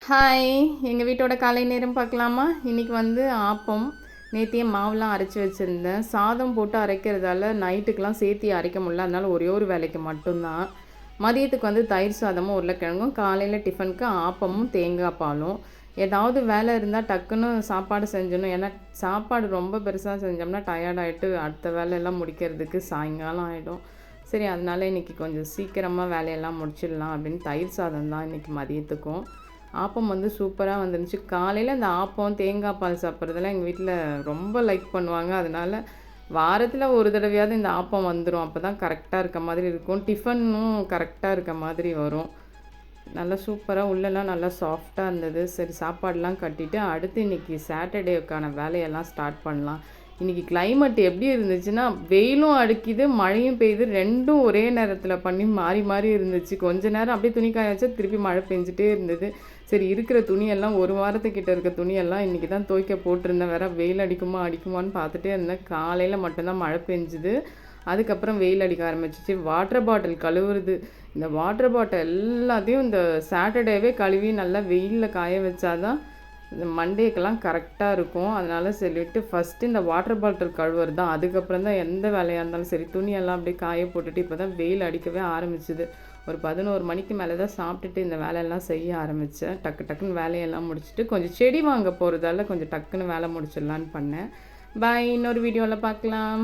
Hi! எங்கள் வீட்டோட காலை நேரம் பார்க்கலாமா? இன்றைக்கி ஆப்பம். நேத்தியே மாவுலாம் அரைச்சி வச்சுருந்தேன். சாதம் போட்டு அரைக்கிறதால நைட்டுக்கெலாம் சேர்த்தி அரைக்க முடியல. அதனால ஒரே ஒரு வேலைக்கு மட்டும்தான். மதியத்துக்கு தயிர் சாதமும், உருளைக்கிழங்கும், காலையில் டிஃபனுக்கு ஆப்பமும், தேங்காய் பாலும். ஏதாவது வேலை இருந்தால் டக்குன்னு சாப்பாடு செஞ்சிடணும். ஏன்னா சாப்பாடு ரொம்ப பெருசாக செஞ்சோம்னா டயர்ட் ஆகிட்டு அடுத்த வேலையெல்லாம் முடிக்கிறதுக்கு சாயங்காலம் ஆகிடும். சரி, அதனால இன்றைக்கி கொஞ்சம் சீக்கிரமாக வேலையெல்லாம் முடிச்சிடலாம் அப்படின்னு தயிர் சாதம் தான் இன்றைக்கி மதியத்துக்கும். ஆப்பம் சூப்பராக வந்துருந்துச்சு. காலையில் அந்த ஆப்பம், தேங்காய் பால் சாப்பிட்றதெல்லாம் எங்கள் வீட்டில் ரொம்ப லைக் பண்ணுவாங்க. அதனால் வாரத்தில் ஒரு தடவையாவது இந்த ஆப்பம் வந்துடும். அப்போ தான் கரெக்டாக இருக்க மாதிரி இருக்கும். டிஃபனும் கரெக்டாக இருக்க மாதிரி வரும். நல்லா சூப்பராக உள்ளெல்லாம் நல்லா சாஃப்டாக இருந்தது. சரி, சாப்பாடெலாம் கட்டிட்டு அடுத்து இன்றைக்கி சாட்டர்டேவுக்கான வேலையெல்லாம் ஸ்டார்ட் பண்ணலாம். இன்றைக்கி கிளைமேட் எப்படி இருந்துச்சுன்னா, வெயிலும் அடிக்குது, மழையும் பெய்யுது. 2ம் ஒரே நேரத்தில் பண்ணி மாறி மாறி இருந்துச்சு. கொஞ்ச நேரம் அப்படியே துணி காய வச்சா திருப்பி மழை பெஞ்சிட்டே இருந்தது. சரி, இருக்கிற துணியெல்லாம் ஒரு வாரத்துக்கிட்ட இருக்க துணியெல்லாம் இன்றைக்கி தான் துவைக்க போட்டிருந்தேன். வேறு வெயில் அடிக்குமான்னு பார்த்துட்டே இருந்தேன். காலையில் மட்டும்தான் மழை பெஞ்சுது. அதுக்கப்புறம் வெயில் அடிக்க ஆரம்பிச்சிச்சு. வாட்டர் பாட்டில் கழுவுறது, இந்த வாட்டர் பாட்டில் எல்லாத்தையும் இந்த சாட்டர்டேவே கழுவி நல்லா வெயிலில் காய வச்சாதான் இந்த மண்டேக்கெல்லாம் கரெக்டாக இருக்கும். அதனால் சொல்லிவிட்டு ஃபஸ்ட்டு இந்த வாட்டர் பாட்டில் கழுவுறது தான். அதுக்கப்புறம் தான் எந்த வேலையாக இருந்தாலும் சரி, துணியெல்லாம் அப்படியே காய போட்டுட்டு இப்போ தான் வெயில் அடிக்கவே ஆரம்பிச்சுது. ஒரு 11 மணிக்கு மேலே தான் சாப்பிட்டுட்டு இந்த வேலையெல்லாம் செய்ய ஆரம்பித்தேன். டக்கு டக்குன்னு வேலையெல்லாம் முடிச்சுட்டு கொஞ்சம் செடி வாங்க போகிறதால கொஞ்சம் டக்குன்னு வேலை முடிச்சிடலான்னு பண்ணேன். பாய், இன்னொரு வீடியோவில் பார்க்கலாம்.